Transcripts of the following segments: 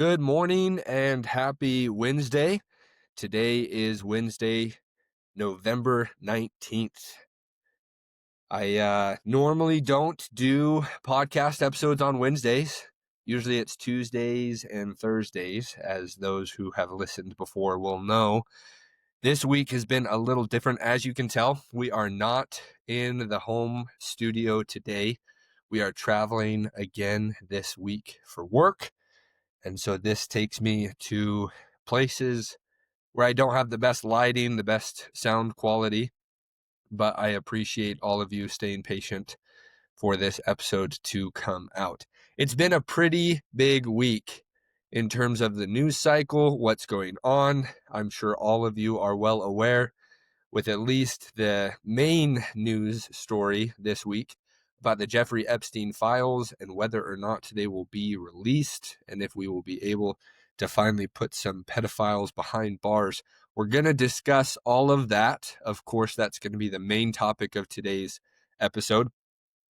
Good morning and happy Wednesday. Today is Wednesday, November 19th. I normally don't do podcast episodes on Wednesdays. Usually it's Tuesdays and Thursdays, as those who have listened before will know. This week has been a little different. As you can tell, we are not in the home studio today. We are traveling again this week for work. And so this takes me to places where I don't have the best lighting, the best sound quality, but I appreciate all of you staying patient for this episode to come out. It's been a pretty big week in terms of the news cycle, what's going on. I'm sure all of you are well aware with at least the main news story this week about the Jeffrey Epstein Files and whether or not they will be released and if we will be able to finally put some pedophiles behind bars. We're going to discuss all of that. Of course, that's going to be the main topic of today's episode.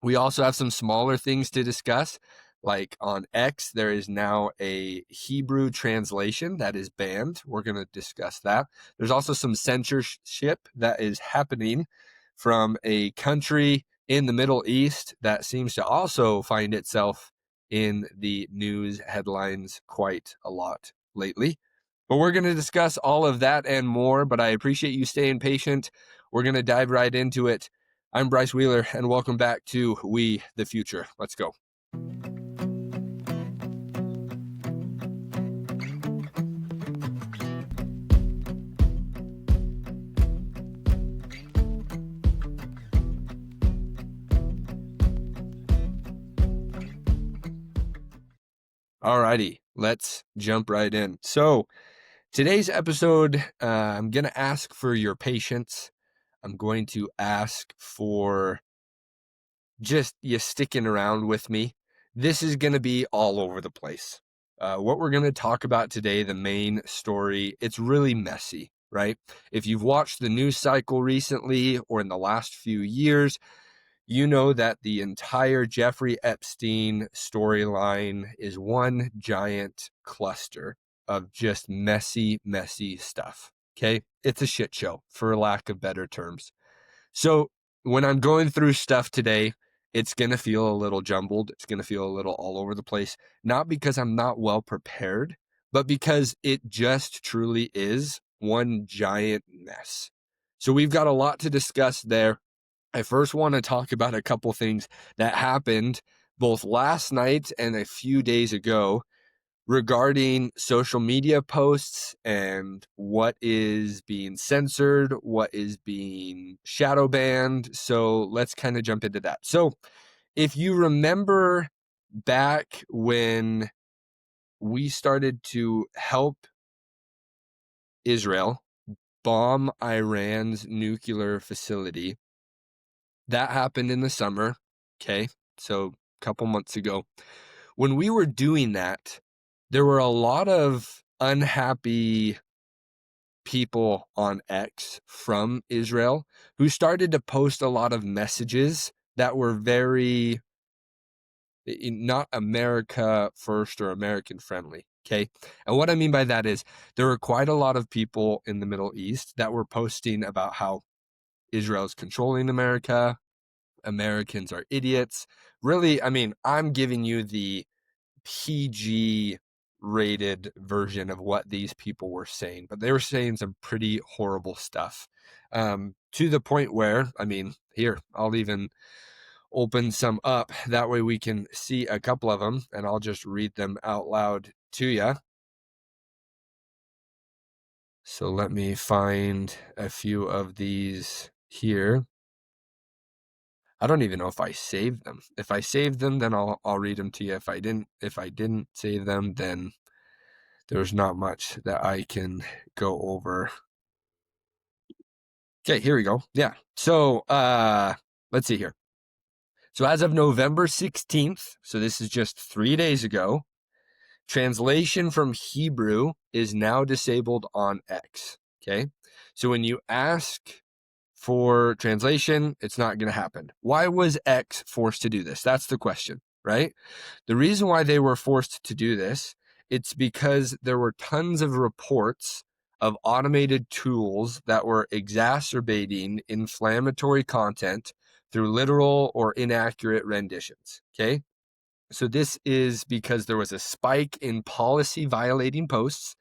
We also have some smaller things to discuss. Like on X, there is now a Hebrew translation that is banned. We're going to discuss that. There's also some censorship that is happening from a country in the Middle East that seems to also find itself in the news headlines quite a lot lately. But we're going to discuss all of that and more, but I appreciate you staying patient. We're going to dive right into it. I'm Bryce Wheeler, and welcome back to We the Future. Let's go. Alrighty, let's jump right in. So today's episode, I'm going to ask for your patience. I'm going to ask for just you sticking around with me. This is going to be all over the place. What we're going to talk about today, the main story, it's really messy, right? If you've watched the news cycle recently or in the last few years, you know that the entire Jeffrey Epstein storyline is one giant cluster of just messy, messy stuff. Okay? It's a shit show, for lack of better terms. So when I'm going through stuff today, it's going to feel a little jumbled. It's going to feel a little all over the place, not because I'm not well prepared, but because it just truly is one giant mess. So we've got a lot to discuss there. I first want to talk about a couple things that happened both last night and a few days ago regarding social media posts and what is being censored, what is being shadow banned. So let's kind of jump into that. So if you remember back when we started to help Israel bomb Iran's nuclear facility, that happened in the summer. Okay. So a couple months ago. When we were doing that, there were a lot of unhappy people on X from Israel who started to post a lot of messages that were very not America first or American friendly. Okay. And what I mean by that is there were quite a lot of people in the Middle East that were posting about how Israel's controlling America. Americans are idiots. Really, I mean, I'm giving you the PG rated version of what these people were saying, but they were saying some pretty horrible stuff, to the point where, I mean, here, I'll even open some up. That way we can see a couple of them, and I'll just read them out loud to you. So let me find a few of these here. I don't even know if I saved them. If I saved them, then I'll read them to you. If I didn't save them, then there's not much that I can go over. Okay, here we go. Yeah. So let's see here. So as of November 16th, so this is just 3 days ago, translation from Hebrew is now disabled on X. Okay. So when you ask for translation, it's not going to happen. Why was X forced to do this? That's the question, right? The reason why they were forced to do this It's because there were tons of reports of automated tools that were exacerbating inflammatory content through literal or inaccurate renditions. Okay. So this is because there was a spike in policy violating posts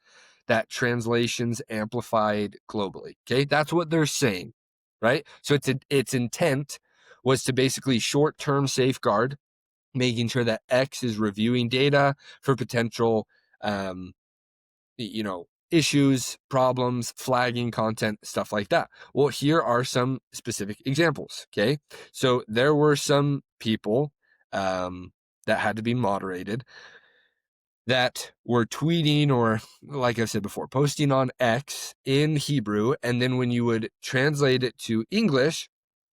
that translations amplified globally. Okay. That's what they're saying, right? So its intent was to basically short-term safeguard, making sure that X is reviewing data for potential um, issues, problems, flagging content, stuff like that. Well, here are some specific examples. Okay. So there were some people that had to be moderated that were tweeting or, like I've said before, posting on X in Hebrew. And then when you would translate it to English,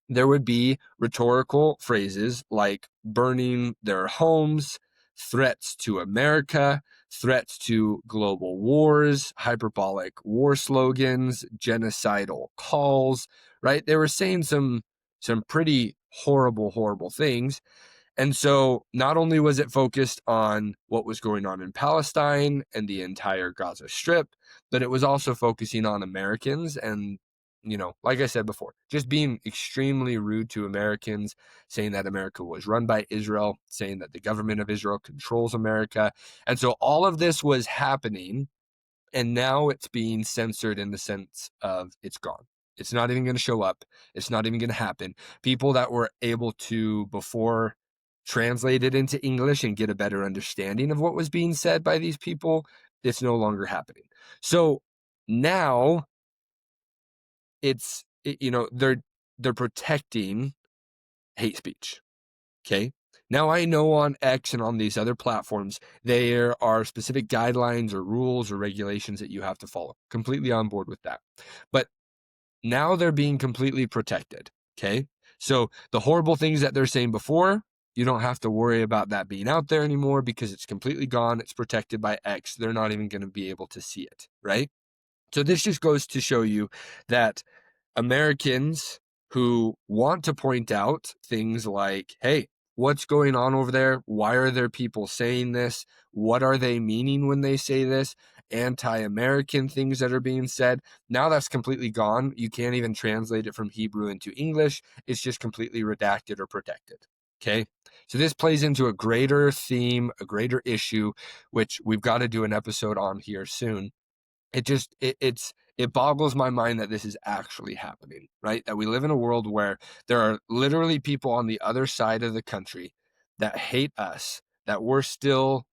there would be rhetorical phrases like burning their homes, threats to America, threats to global wars, hyperbolic war slogans, genocidal calls, right? They were saying some pretty horrible things. And so not only was it focused on what was going on in Palestine and the entire Gaza Strip, but it was also focusing on Americans and, like I said before, just being extremely rude to Americans, saying that America was run by Israel, saying that the government of Israel controls America. And so all of this was happening, and now it's being censored in the sense of it's gone. It's not even going to show up. It's not even going to happen. People that were able to before translate it into English and get a better understanding of what was being said by these people, it's no longer happening. So now they're protecting hate speech. Okay. Now I know on X and on these other platforms, there are specific guidelines or rules or regulations that you have to follow. Completely on board with that. But now they're being completely protected. Okay. So the horrible things that they're saying before, you don't have to worry about that being out there anymore because it's completely gone. It's protected by X. They're not even going to be able to see it. Right. So this just goes to show you that Americans who want to point out things like, hey, what's going on over there? Why are there people saying this? What are they meaning when they say this? Anti-American things that are being said. Now that's completely gone. You can't even translate it from Hebrew into English. It's just completely redacted or protected. Okay. So this plays into a greater theme, a greater issue, which we've got to do an episode on here soon. It boggles my mind that this is actually happening, right? That we live in a world where there are literally people on the other side of the country that hate us, that we're still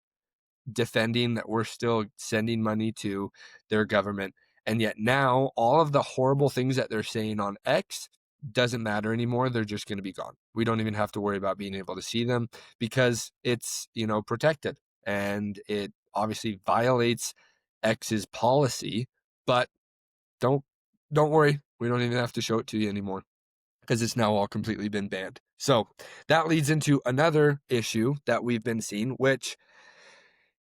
defending, that we're still sending money to their government. And yet now all of the horrible things that they're saying on X doesn't matter anymore. They're just going to be gone. We don't even have to worry about being able to see them because it's, protected, and it obviously violates X's policy, but don't worry. We don't even have to show it to you anymore because it's now all completely been banned. So that leads into another issue that we've been seeing, which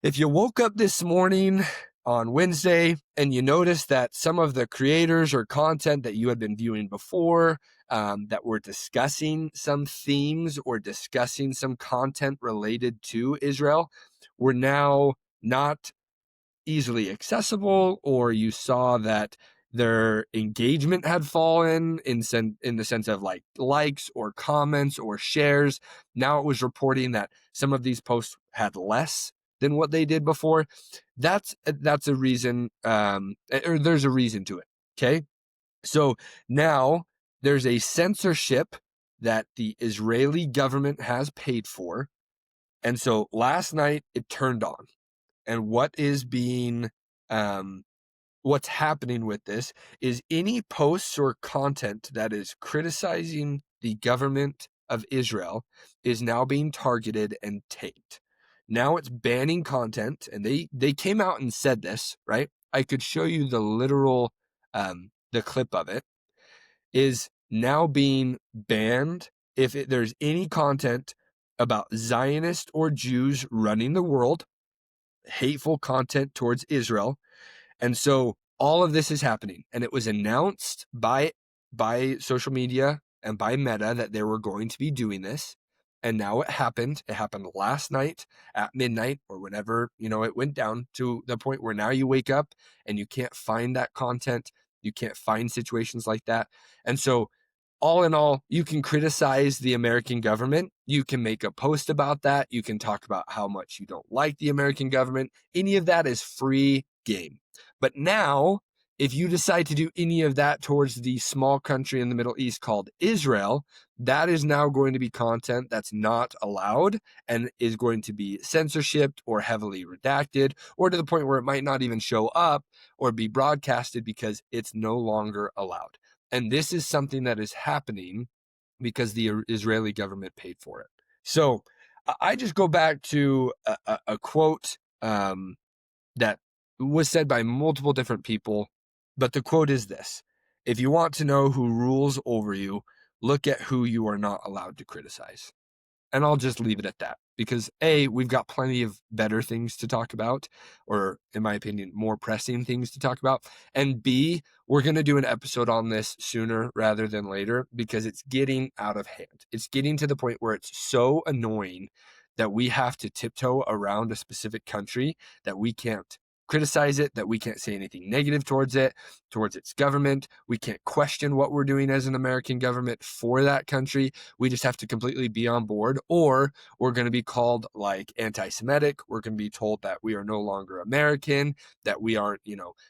if you woke up this morning on Wednesday and you noticed that some of the creators or content that you had been viewing before that were discussing some themes or discussing some content related to Israel were now not easily accessible, or you saw that their engagement had fallen in the sense of like likes or comments or shares. Now it was reporting that some of these posts had less than what they did before. That's a reason, or there's a reason to it. Okay. So now there's a censorship that the Israeli government has paid for. And so last night it turned on. And what's happening with this is any posts or content that is criticizing the government of Israel is now being targeted and tagged. Now it's banning content, and they came out and said this, right? I could show you the literal, the clip of it is now being banned if there's any content about Zionists or Jews running the world, hateful content towards Israel. And so all of this is happening, and it was announced by social media and by Meta that they were going to be doing this. And now it happened. It happened last night at midnight or whenever, it went down to the point where now you wake up and you can't find that content. You can't find situations like that. And so all in all, you can criticize the American government. You can make a post about that. You can talk about how much you don't like the American government. Any of that is free game. But now, if you decide to do any of that towards the small country in the Middle East called Israel, that is now going to be content that's not allowed and is going to be censorship or heavily redacted, or to the point where it might not even show up or be broadcasted because it's no longer allowed. And this is something that is happening because the Israeli government paid for it. So I just go back to a quote that was said by multiple different people, but the quote is this: if you want to know who rules over you, look at who you are not allowed to criticize. And I'll just leave it at that because A, we've got plenty of better things to talk about, or in my opinion, more pressing things to talk about. And B, we're going to do an episode on this sooner rather than later because it's getting out of hand. It's getting to the point where it's so annoying that we have to tiptoe around a specific country, that we can't criticize it, that we can't say anything negative towards it, towards its government. We can't question what we're doing as an American government for that country. We just have to completely be on board, or we're going to be called like anti-Semitic. We're going to be told that we are no longer American, that we aren't,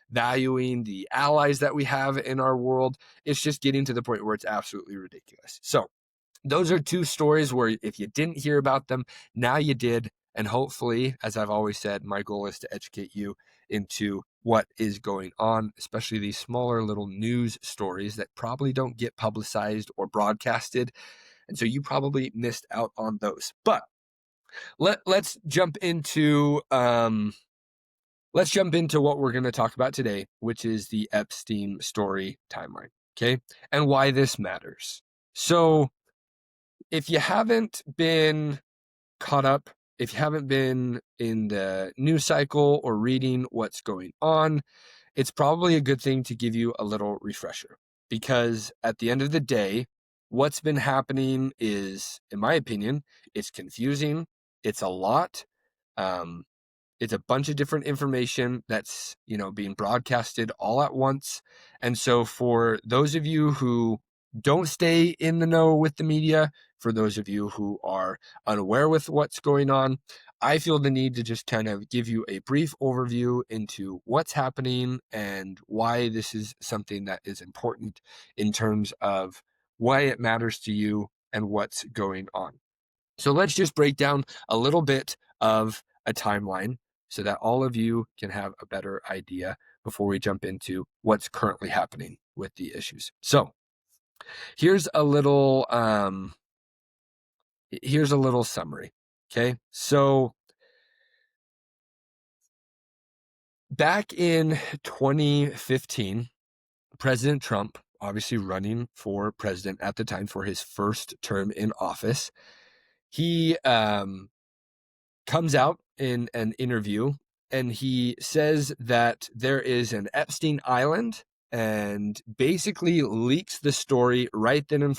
valuing the allies that we have in our world. It's just getting to the point where it's absolutely ridiculous. So those are two stories where if you didn't hear about them, now you did. And hopefully, as I've always said, my goal is to educate you into what is going on, especially these smaller little news stories that probably don't get publicized or broadcasted. And so you probably missed out on those. But let's jump into what we're going to talk about today, which is the Epstein story timeline. Okay. And why this matters. So if you haven't been caught up, if you haven't been in the news cycle or reading what's going on, it's probably a good thing to give you a little refresher, because at the end of the day, what's been happening is, in my opinion, it's confusing. It's a lot. It's a bunch of different information that's, being broadcasted all at once. And so for those of you who don't stay in the know with the media, for those of you who are unaware with what's going on, I feel the need to just kind of give you a brief overview into what's happening and why this is something that is important in terms of why it matters to you and what's going on. So let's just break down a little bit of a timeline so that all of you can have a better idea before we jump into what's currently happening with the issues. So here's a little summary. Okay. So back in 2015, President Trump, obviously running for president at the time for his first term in office, he comes out in an interview and he says that there is an Epstein Island, and basically leaks the story right then and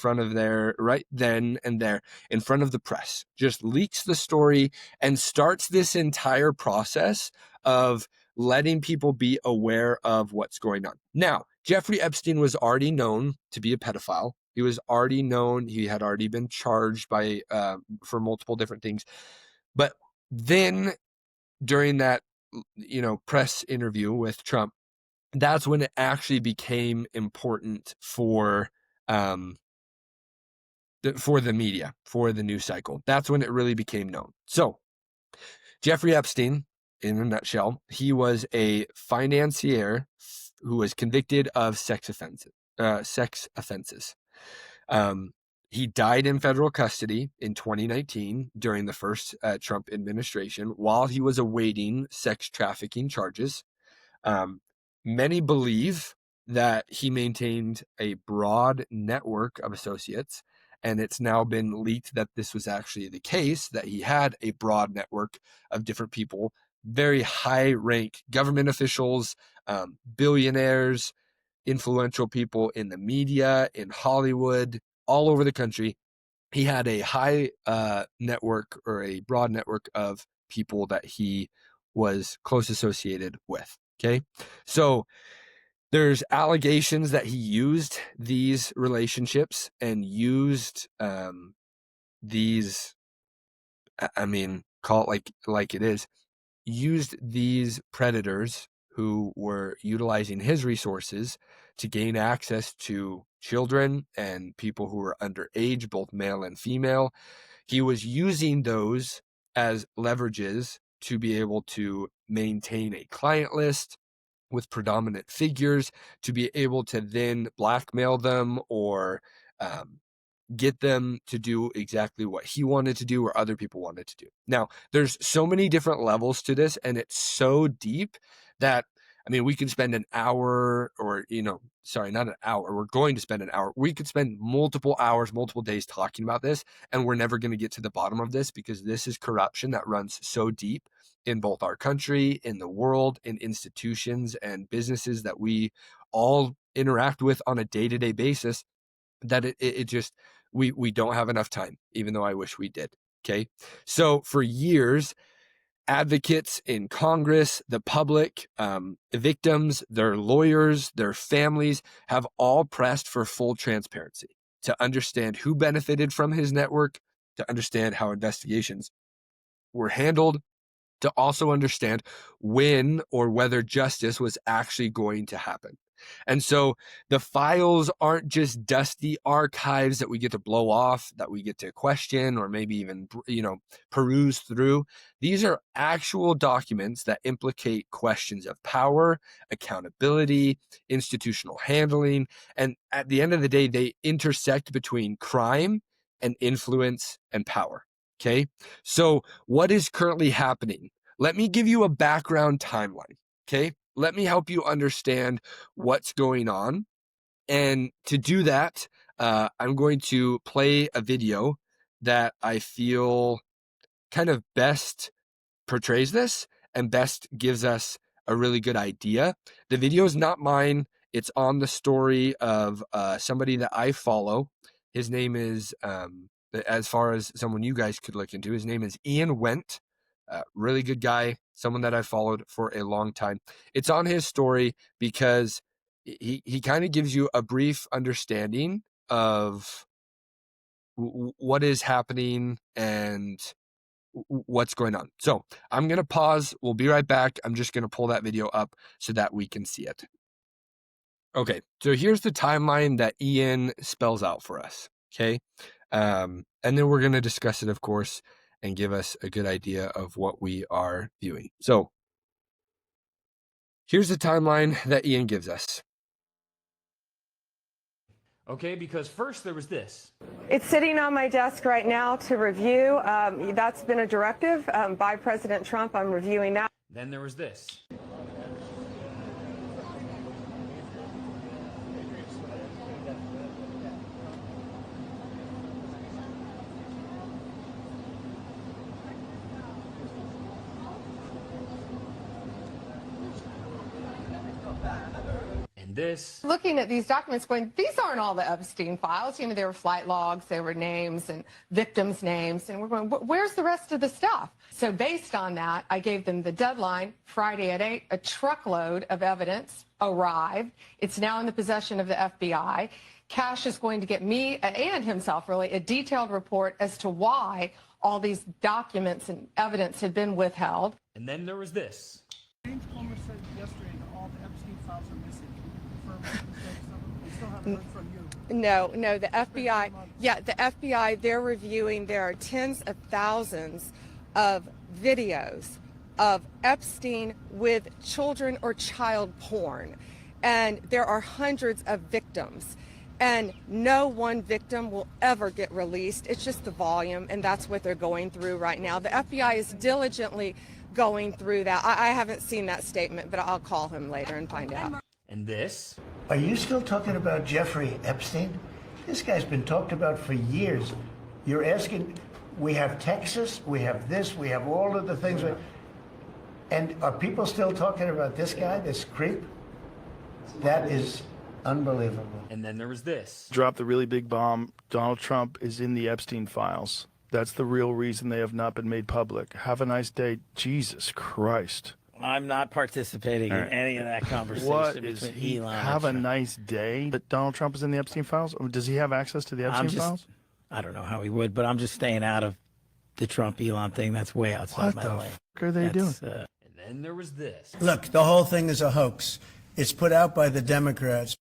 there in front of the press. Just leaks the story and starts this entire process of letting people be aware of what's going on. Now, Jeffrey Epstein was already known to be a pedophile. He was already known. He had already been charged for multiple different things. But then during that, press interview with Trump, that's when it actually became important for the media, for the news cycle. That's when it really became known. So Jeffrey Epstein, in a nutshell, he was a financier who was convicted of sex offenses. He died in federal custody in 2019 during the first Trump administration while he was awaiting sex trafficking charges. Many believe that he maintained a broad network of associates, and it's now been leaked that this was actually the case, that he had a broad network of different people, very high-ranked government officials, billionaires, influential people in the media, in Hollywood, all over the country. he had a high network, or a broad network of people that he was close associated with. Okay. So there's allegations that he used these relationships and used these, I mean, call it like it is, used these predators who were utilizing his resources to gain access to children and people who were underage, both male and female. He was using those as leverages to be able to maintain a client list with predominant figures, to be able to then blackmail them or um, get them to do exactly what he wanted to do or other people wanted to do. Now, there's so many different levels to this, and it's so deep that, I mean, we can spend an hour, or, sorry, not an hour. We're going to spend an hour. We could spend multiple hours, multiple days talking about this, and we're never going to get to the bottom of this, because this is corruption that runs so deep in both our country, in the world, in institutions and businesses that we all interact with on a day-to-day basis, that it just, we don't have enough time, even though I wish we did. Okay. So for years, advocates in Congress, the public, the victims, their lawyers, their families have all pressed for full transparency, to understand who benefited from his network, to understand how investigations were handled, to also understand when or whether justice was actually going to happen. And so the files aren't just dusty archives that we get to blow off, that we get to question, or maybe even, peruse through. These are actual documents that implicate questions of power, accountability, institutional handling. And at the end of the day, they intersect between crime and influence and power. Okay. So what is currently happening? Let me give you a background timeline. Okay. Let me help you understand what's going on. And to do that, I'm going to play a video that I feel kind of best portrays this and best gives us a really good idea. The video is not mine. It's on the story of somebody that I follow. His name is, as far as someone you guys could look into, his name is Ian Wendt. Really good guy, someone that I followed for a long time. It's on his story because he kind of gives you a brief understanding of what is happening and what's going on. So I'm going to pause. We'll be right back. I'm just going to pull that video up so that we can see it. Okay, so here's the timeline that Ian spells out for us. Okay. And then we're going to discuss it, of course, and give us a good idea of what we are viewing. So here's the timeline that Ian gives us. Okay, because first there was this. It's sitting on my desk right now to review. That's been a directive by President Trump. I'm reviewing that. Then there was this. This. Looking at these documents going, these aren't all the Epstein files. There were flight logs, there were names and victims' names. And we're going, where's the rest of the stuff? So based on that, I gave them the deadline, Friday at 8. A truckload of evidence arrived. It's now in the possession of the FBI. Cash is going to get me and himself, really, a detailed report as to why all these documents and evidence had been withheld. And then there was this. James Comer said yesterday that all the Epstein files are missing. We still haven't heard from you. No, the FBI, the FBI, they're reviewing. There are tens of thousands of videos of Epstein with children or child porn. And there are hundreds of victims. And no one victim will ever get released. It's just the volume, and that's what they're going through right now. The FBI is diligently going through that. I haven't seen that statement, but I'll call him later and find out. And this? Are you still talking about Jeffrey Epstein? This guy's been talked about for years. You're asking, we have Texas, we have this, we have all of the things. And are people still talking about this guy, this creep? That is Unbelievable. And then there was this. Drop the really big bomb. Donald Trump is in the Epstein Files. That's the real reason they have not been made public. Have a nice day. Jesus Christ. I'm not participating in any of that conversation What is between he? Elon and Have a Trump. nice day. That Donald Trump is in the Epstein Files? Does he have access to the Epstein Files? I don't know how he would, but I'm just staying out of the Trump Elon thing. That's way outside What my the lane. fuck are they doing? And then there was this. Look, the whole thing is a hoax. It's put out by the Democrats.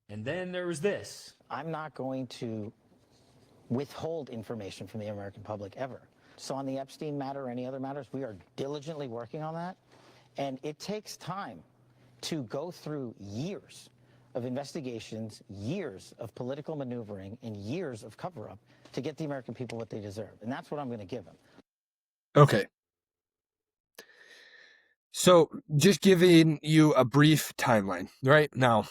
And then there was this. I'm not going to withhold information from the American public ever. So on the Epstein matter or any other matters, we are diligently working on that. And it takes time to go through years of investigations, years of political maneuvering, and years of cover-up to get the American people what they deserve. And that's what I'm going to give them. Okay. So just giving you a brief timeline, right? Now,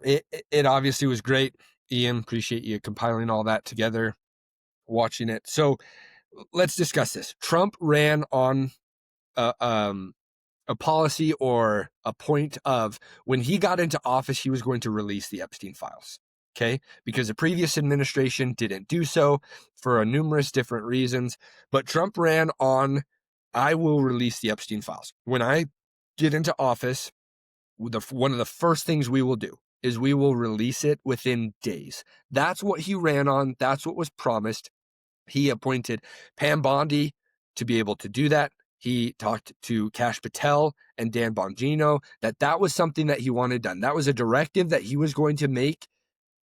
it obviously was great. Ian, appreciate you compiling all that together, watching it. So let's discuss this. Trump ran on a policy or a point of when he got into office, he was going to release the Epstein files. Okay. Because the previous administration didn't do so for a numerous different reasons. But Trump ran on, I will release the Epstein files. When I get into office, one of the first things we will do is we will release it within days. That's what he ran on. That's what was promised. He appointed Pam Bondi to be able to do that. He talked to Kash Patel and Dan Bongino that was something that he wanted done. That was a directive that he was going to make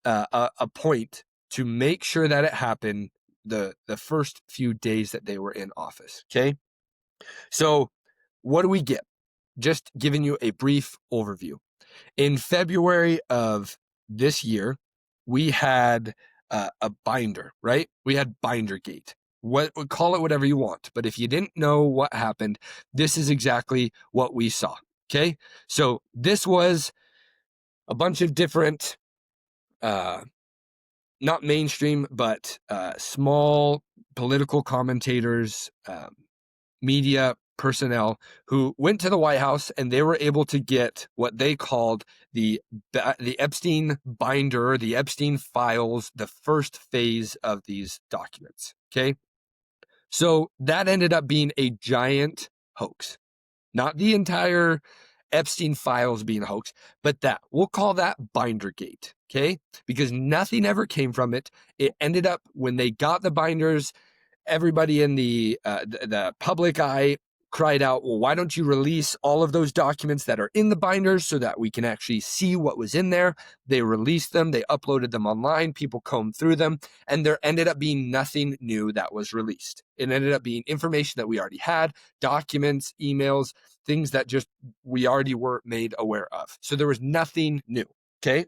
a point to make sure that it happened the first few days that they were in office. Okay. So what do we get? Just giving you a brief overview. In February of this year, we had a binder, right? We had Bindergate. Call it whatever you want. But if you didn't know what happened, this is exactly what we saw. Okay. So this was a bunch of different, not mainstream, but small political commentators, media personnel who went to the White House, and they were able to get what they called the Epstein binder, the Epstein files, the first phase of these documents. Okay. So that ended up being a giant hoax. Not the entire Epstein files being a hoax, but we'll call that Bindergate, okay? Because nothing ever came from it. It ended up, when they got the binders, everybody in the public eye cried out, well, why don't you release all of those documents that are in the binders so that we can actually see what was in there? They released them. They uploaded them online. People combed through them. And there ended up being nothing new that was released. It ended up being information that we already had, documents, emails, things that just we already were made aware of. So there was nothing new, okay?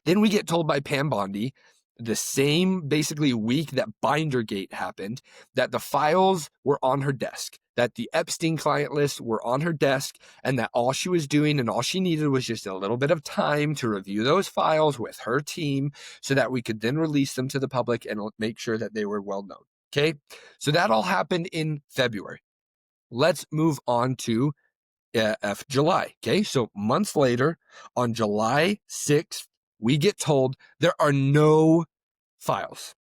Then we get told by Pam Bondi, the same basically week that Bindergate happened, that the files were on her desk, that the Epstein client lists were on her desk, and that all she was doing and all she needed was just a little bit of time to review those files with her team so that we could then release them to the public and make sure that they were well known. Okay, so that all happened in February. Let's move on to July. Okay, so months later, on July 6th, we get told there are no files.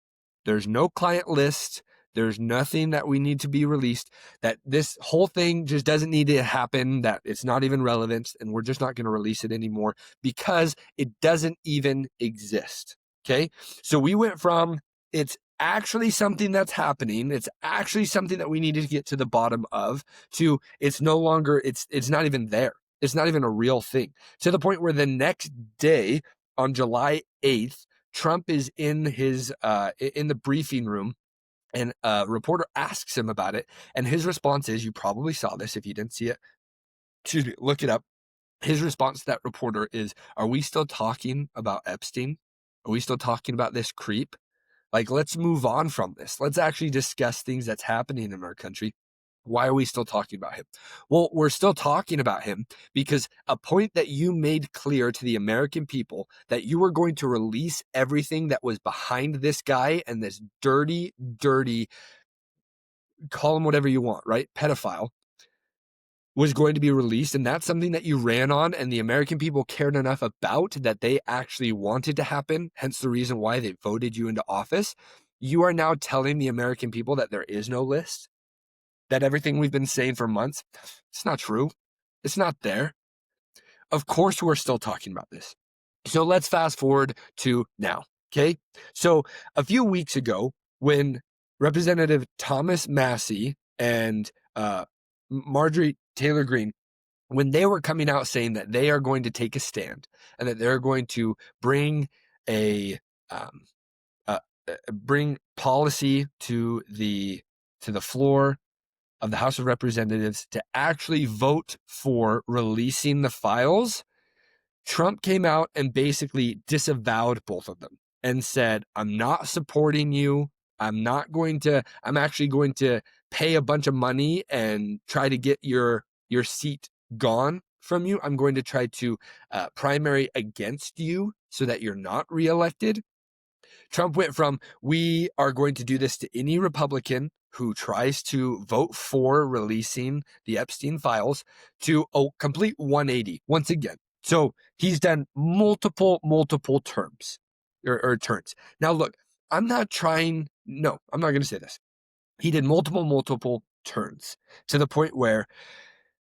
There's no client list. There's nothing that we need to be released, that this whole thing just doesn't need to happen, that it's not even relevant, and we're just not going to release it anymore because it doesn't even exist. Okay. So we went from it's actually something that's happening, it's actually something that we need to get to the bottom of, to it's no longer, it's not even there. It's not even a real thing, to the point where the next day on July 8th, Trump is in his in the briefing room, and a reporter asks him about it, and his response is, you probably saw this if you didn't see it, excuse me, look it up. His response to that reporter is, are we still talking about Epstein? Are we still talking about this creep? Like, let's move on from this. Let's actually discuss things that's happening in our country. Why are we still talking about him? Well, we're still talking about him because a point that you made clear to the American people, that you were going to release everything that was behind this guy and this dirty, call him whatever you want, right? Pedophile. was going to be released, and that's something that you ran on and the American people cared enough about that they actually wanted to happen, hence the reason why they voted you into office, you are now telling the American people that there is no list, that everything we've been saying for months, it's not true. It's not there. Of course, we're still talking about this. So let's fast forward to now, okay? So a few weeks ago, when Representative Thomas Massey and Marjorie Taylor Greene, when they were coming out saying that they are going to take a stand and that they're going to bring bring policy to the floor of the House of Representatives to actually vote for releasing the files, Trump came out and basically disavowed both of them and said, I'm not supporting you. I'm actually going to pay a bunch of money and try to get your seat gone from you. I'm going to try to primary against you so that you're not reelected. Trump went from, we are going to do this to any Republican who tries to vote for releasing the Epstein files, to a complete 180 once again. So he's done multiple terms or turns. Now, look, I'm not going to say this. He did multiple turns to the point where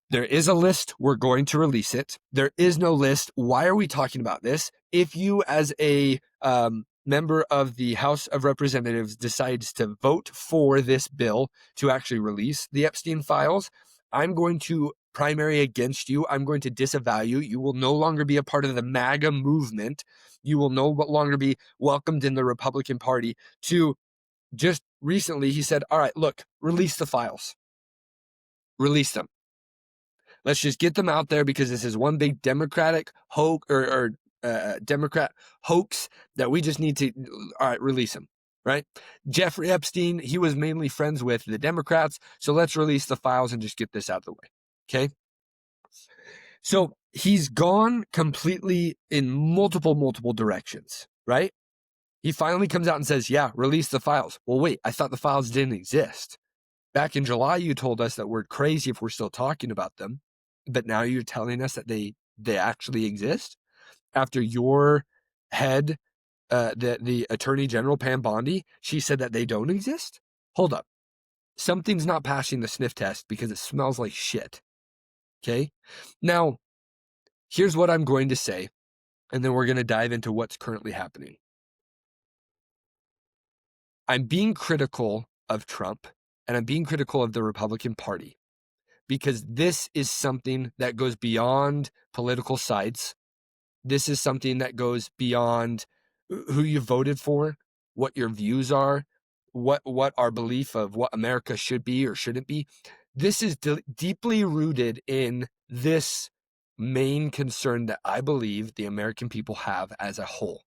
there is a list. We're going to release it. There is no list. Why are we talking about this? If you, as a member of the House of Representatives, decides to vote for this bill to actually release the Epstein files, I'm going to primary against you. I'm going to disavow you. You will no longer be a part of the MAGA movement. You will no longer be welcomed in the Republican Party. To just recently, he said, all right, look, release the files. Release them. Let's just get them out there because this is one big Democratic hoax or Democrat hoax that we just need to, all right, release them, right? Jeffrey Epstein, he was mainly friends with the Democrats, so let's release the files and just get this out of the way, okay? So he's gone completely in multiple directions, right? He finally comes out and says, yeah, release the files. Well, wait, I thought the files didn't exist. Back in July, you told us that we're crazy if we're still talking about them, but now you're telling us that they actually exist? After your head, the Attorney General, Pam Bondi, she said that they don't exist? Hold up. Something's not passing the sniff test because it smells like shit. Okay? Now, here's what I'm going to say, and then we're going to dive into what's currently happening. I'm being critical of Trump, and I'm being critical of the Republican Party, because this is something that goes beyond political sides. This is something that goes beyond who you voted for, what your views are, what our belief of what America should be or shouldn't be. This is deeply rooted in this main concern that I believe the American people have as a whole.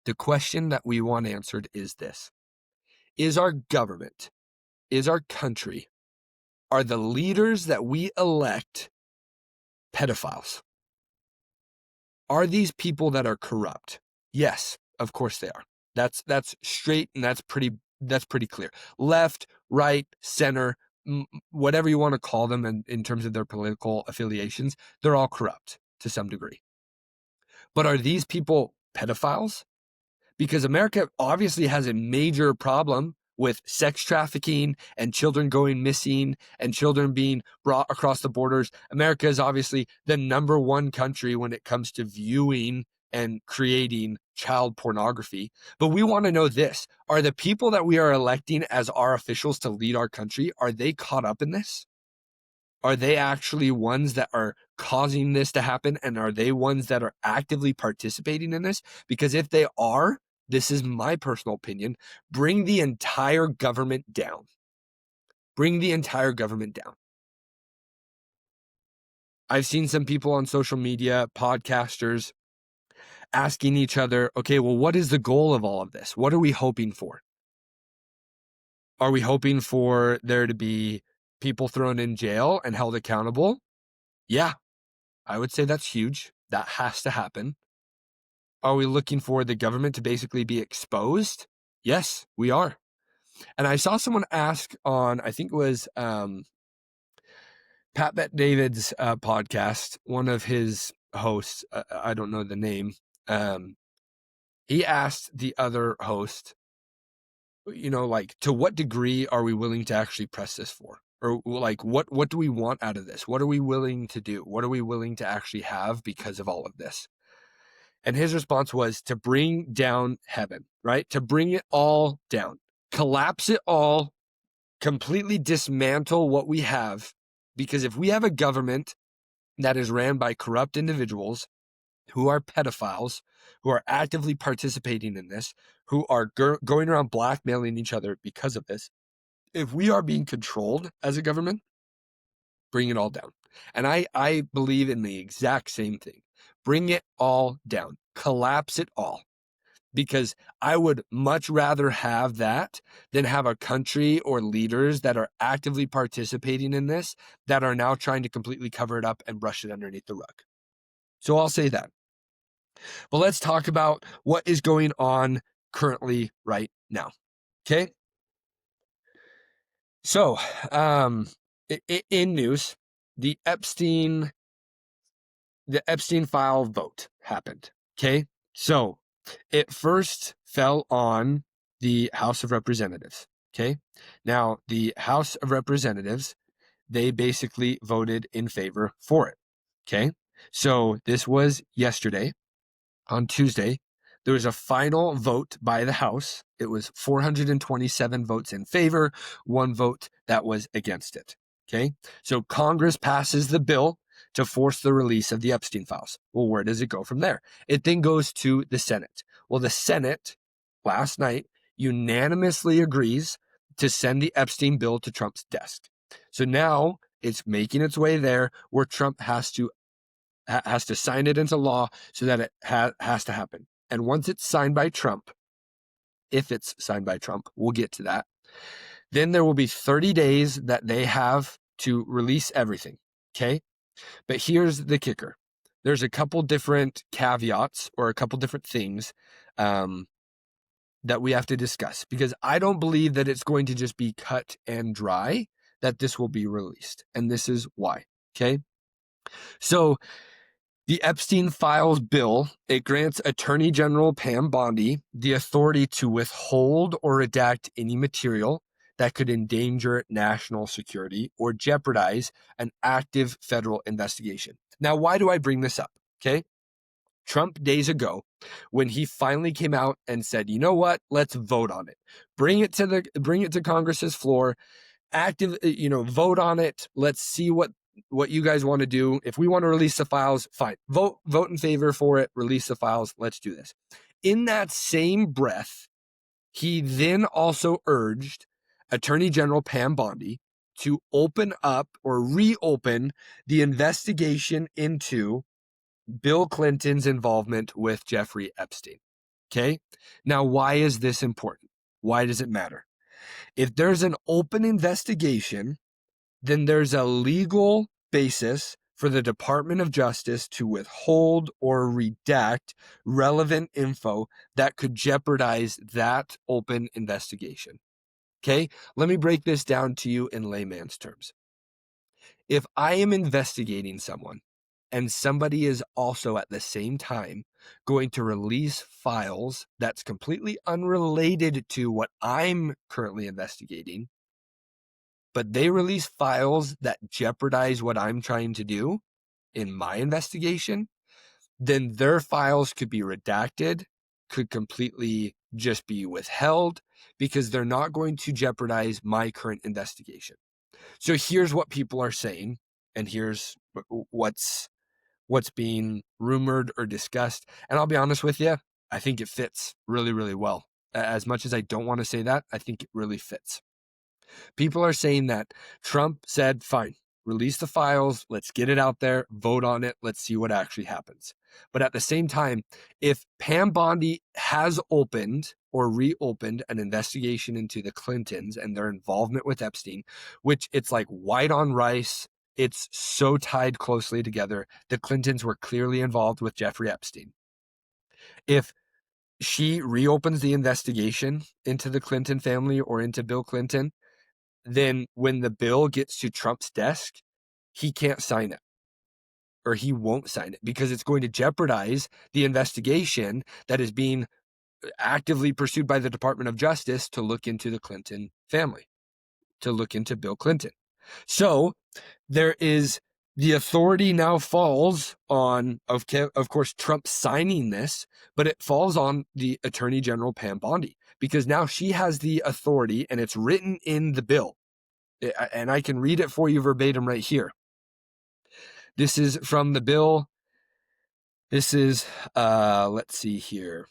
The question that we want answered is this: is our government, is our country, are the leaders that we elect pedophiles? Are these people that are corrupt? Yes, of course they are. That's straight, and that's pretty clear. Left, right, center, whatever you want to call them in terms of their political affiliations, they're all corrupt to some degree. But are these people pedophiles? Because America obviously has a major problem with sex trafficking and children going missing and children being brought across the borders. America is obviously the number one country when it comes to viewing and creating child pornography. But we want to know this: are the people that we are electing as our officials to lead our country, are they caught up in this? Are they actually ones that are causing this to happen? And are they ones that are actively participating in this? Because if they are, this is my personal opinion, bring the entire government down. Bring the entire government down. I've seen some people on social media, podcasters, asking each other, okay, well, what is the goal of all of this? What are we hoping for? Are we hoping for there to be people thrown in jail and held accountable? Yeah, I would say that's huge. That has to happen. Are we looking for the government to basically be exposed? Yes, we are. And I saw someone ask on, I think it was Pat Bet David's podcast, one of his hosts, I don't know the name, he asked the other host, like, to what degree are we willing to actually press this for? Or like, what do we want out of this? What are we willing to do? What are we willing to actually have because of all of this? And his response was to bring down heaven, right? To bring it all down, collapse it all, completely dismantle what we have. Because if we have a government that is ran by corrupt individuals who are pedophiles, who are actively participating in this, who are going around blackmailing each other because of this, if we are being controlled as a government, bring it all down. And I believe in the exact same thing. Bring it all down. Collapse it all. Because I would much rather have that than have a country or leaders that are actively participating in this that are now trying to completely cover it up and brush it underneath the rug. So I'll say that. But let's talk about what is going on currently right now. Okay? So, in news, the Epstein file vote happened. Okay? So, it first fell on the House of Representatives. Okay? Now, the House of Representatives, they basically voted in favor for it. Okay? So, this was yesterday. On Tuesday, there was a final vote by the House. It was 427 votes in favor, 1 vote that was against it. Okay? So Congress passes the bill to force the release of the Epstein files. Well, where does it go from there? It then goes to the Senate. Well, the Senate last night unanimously agrees to send the Epstein bill to Trump's desk. So now it's making its way there where Trump has to sign it into law so that it has to happen. And once it's signed by Trump, if it's signed by Trump, we'll get to that, then there will be 30 days that they have to release everything. Okay? But here's the kicker. There's a couple different caveats or a couple different things that we have to discuss, because I don't believe that it's going to just be cut and dry that this will be released. And this is why. Okay? So the Epstein Files bill, it grants Attorney General Pam Bondi the authority to withhold or redact any material that could endanger national security or jeopardize an active federal investigation. Now, why do I bring this up? Okay. Trump days ago, when he finally came out and said, you know what, let's vote on it. Bring it to Congress's floor, vote on it. Let's see what you guys want to do. If we want to release the files, fine. Vote in favor for it. Release the files. Let's do this. In that same breath, he then also urged Attorney General Pam Bondi to open up or reopen the investigation into Bill Clinton's involvement with Jeffrey Epstein. Okay? Now, why is this important? Why does it matter? If there's an open investigation, then there's a legal basis for the Department of Justice to withhold or redact relevant info that could jeopardize that open investigation. Okay? Let me break this down to you in layman's terms. If I am investigating someone and somebody is also at the same time going to release files that's completely unrelated to what I'm currently investigating, but they release files that jeopardize what I'm trying to do in my investigation, then their files could be redacted, could completely just be withheld, because they're not going to jeopardize my current investigation. So here's what people are saying, and here's what's being rumored or discussed. And I'll be honest with you, I think it fits really, really well. As much as I don't want to say that, I think it really fits. People are saying that Trump said, fine, release the files, let's get it out there, vote on it, let's see what actually happens. But at the same time, if Pam Bondi has opened or reopened an investigation into the Clintons and their involvement with Epstein, which it's like white on rice, it's so tied closely together. The Clintons were clearly involved with Jeffrey Epstein. If she reopens the investigation into the Clinton family or into Bill Clinton, then when the bill gets to Trump's desk, he can't sign it, or he won't sign it, because it's going to jeopardize the investigation that is being actively pursued by the Department of Justice to look into the Clinton family, to look into Bill Clinton. So there is, the authority now falls on, of course, Trump signing this, but it falls on the Attorney General Pam Bondi, because now she has the authority, and it's written in the bill. And I can read it for you verbatim right here. This is from the bill. This is, let's see here.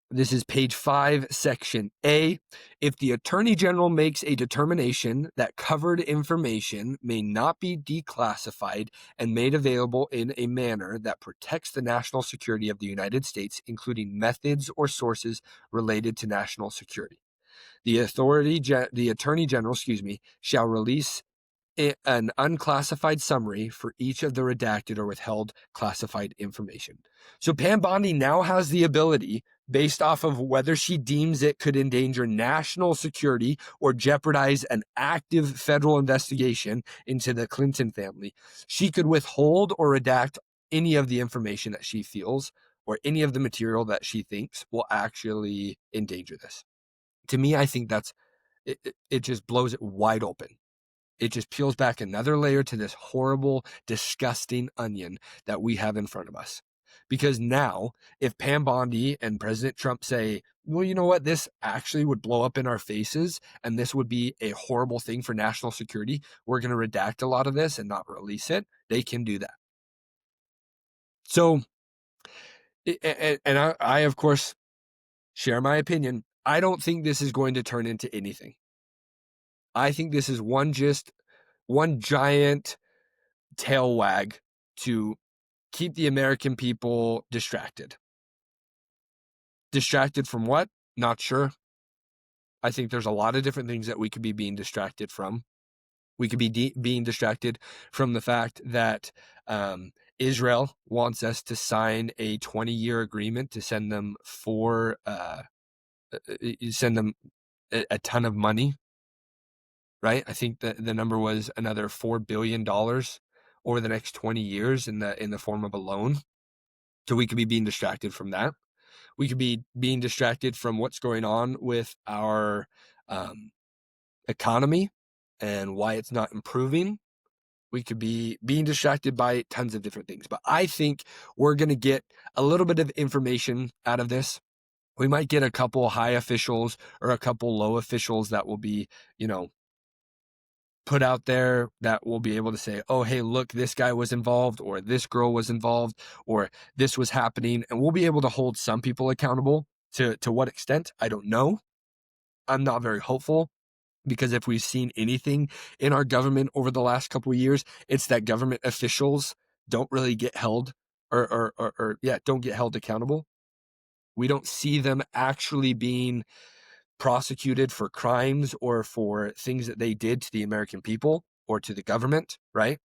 This is page 5, section A. If the Attorney General makes a determination that covered information may not be declassified and made available in a manner that protects the national security of the United States, including methods or sources related to national security, the Attorney General, shall release an unclassified summary for each of the redacted or withheld classified information. So Pam Bondi now has the ability, based off of whether she deems it could endanger national security or jeopardize an active federal investigation into the Clinton family, she could withhold or redact any of the information that she feels, or any of the material that she thinks will actually endanger this. To me, I think it just blows it wide open. It just peels back another layer to this horrible, disgusting onion that we have in front of us. Because now, if Pam Bondi and President Trump say, well, you know what, this actually would blow up in our faces, and this would be a horrible thing for national security, we're going to redact a lot of this and not release it, they can do that. So, and I of course, share my opinion. I don't think this is going to turn into anything. I think this is one giant tail wag to keep the American people distracted. Distracted from what? Not sure. I think there's a lot of different things that we could be being distracted from. We could be being distracted from the fact that Israel wants us to sign a 20-year agreement to send them a ton of money. Right? I think that the number was another $4 billion over the next 20 years in the form of a loan. So we could be being distracted from that. We could be being distracted from what's going on with our economy and why it's not improving. We could be being distracted by tons of different things. But I think we're going to get a little bit of information out of this. We might get a couple high officials or a couple low officials that will be, put out there, that will be able to say, oh, hey, look, this guy was involved, or this girl was involved, or this was happening. And we'll be able to hold some people accountable. To what extent, I don't know. I'm not very hopeful, because if we've seen anything in our government over the last couple of years, it's that government officials don't really get held don't get held accountable. We don't see them actually being prosecuted for crimes or for things that they did to the American people or to the government, right?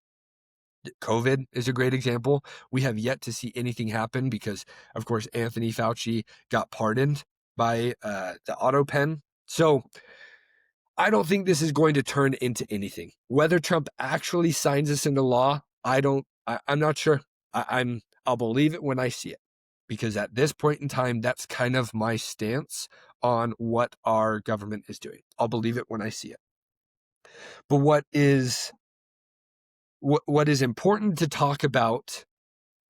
COVID is a great example. We have yet to see anything happen because, of course, Anthony Fauci got pardoned by the auto pen. So I don't think this is going to turn into anything. Whether Trump actually signs this into law, I'm not sure. I'll believe it when I see it, because at this point in time, that's kind of my stance on what our government is doing. I'll believe it when I see it. But what is important to talk about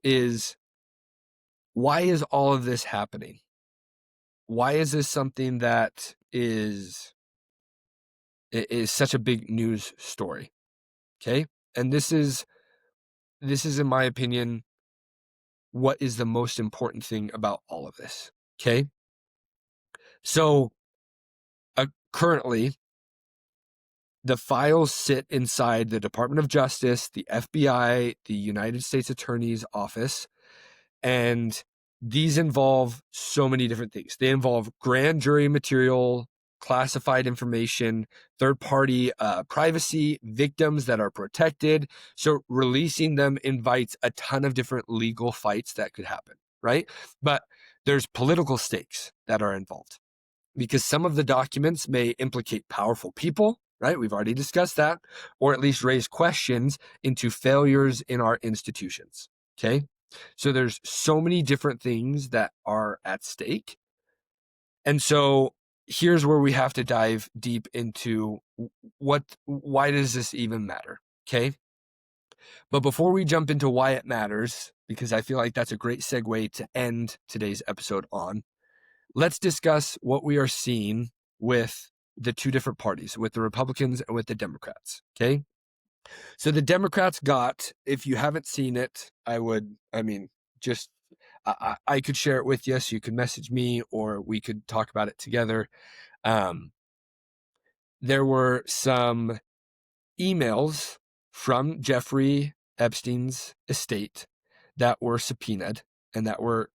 is, why is all of this happening? Why is this something that is such a big news story? Okay? And this is, in my opinion, what is the most important thing about all of this. Okay? So, currently, the files sit inside the Department of Justice, the FBI, the United States Attorney's Office, and these involve so many different things. They involve grand jury material, classified information, third-party privacy, victims that are protected. So releasing them invites a ton of different legal fights that could happen, right? But there's political stakes that are involved, because some of the documents may implicate powerful people, right? We've already discussed that, or at least raised questions into failures in our institutions. Okay. So there's so many different things that are at stake. And so here's where we have to dive deep into why does this even matter? Okay. But before we jump into why it matters, because I feel like that's a great segue to end today's episode on, let's discuss what we are seeing with the two different parties, with the Republicans and with the Democrats. Okay. So the Democrats got, if you haven't seen it, I could share it with you, so you could message me or we could talk about it together. There were some emails from Jeffrey Epstein's estate that were subpoenaed and that were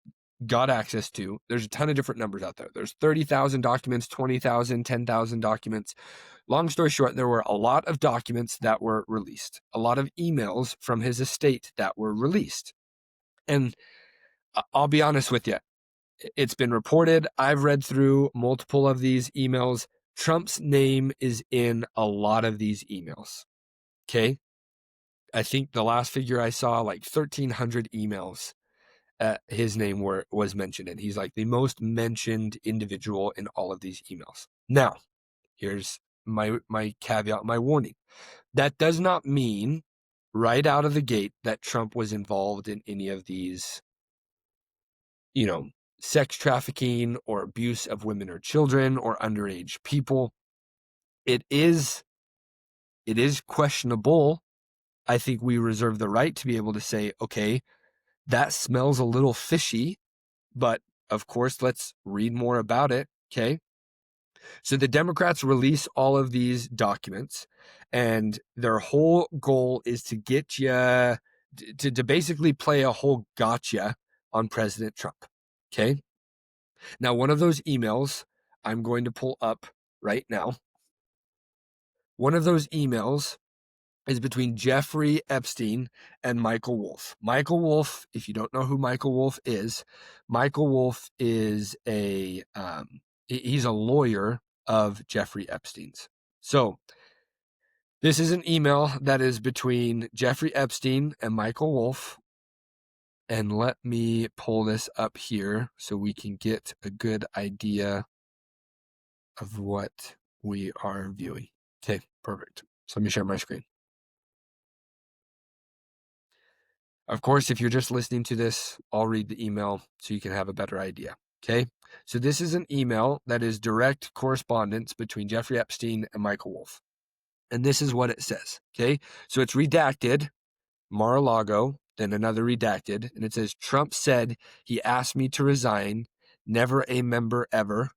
got access to. There's a ton of different numbers out there. There's 30,000 documents, 20,000, 10,000 documents. Long story short, there were a lot of documents that were released, a lot of emails from his estate that were released. And I'll be honest with you, it's been reported. I've read through multiple of these emails. Trump's name is in a lot of these emails. Okay. I think the last figure I saw, like 1,300 emails, his name was mentioned. And he's like the most mentioned individual in all of these emails. Now, here's my caveat, my warning. That does not mean right out of the gate that Trump was involved in any of these, sex trafficking or abuse of women or children or underage people. It is questionable. I think we reserve the right to be able to say, okay, that smells a little fishy, but of course, let's read more about it. Okay. So the Democrats release all of these documents, and their whole goal is to get you to basically play a whole gotcha on President Trump. Okay. Now, one of those emails I'm going to pull up right now. One of those emails is between Jeffrey Epstein and Michael Wolff. Michael Wolff, if you don't know who Michael Wolff is he's a lawyer of Jeffrey Epstein's. So this is an email that is between Jeffrey Epstein and Michael Wolff. And let me pull this up here so we can get a good idea of what we are viewing. Okay, perfect. So let me share my screen. Of course, if you're just listening to this, I'll read the email so you can have a better idea. Okay, so this is an email that is direct correspondence between Jeffrey Epstein and Michael Wolff. And this is what it says. Okay, so it's redacted, Mar-a-Lago, then another redacted, and it says, Trump said he asked me to resign, never a member ever.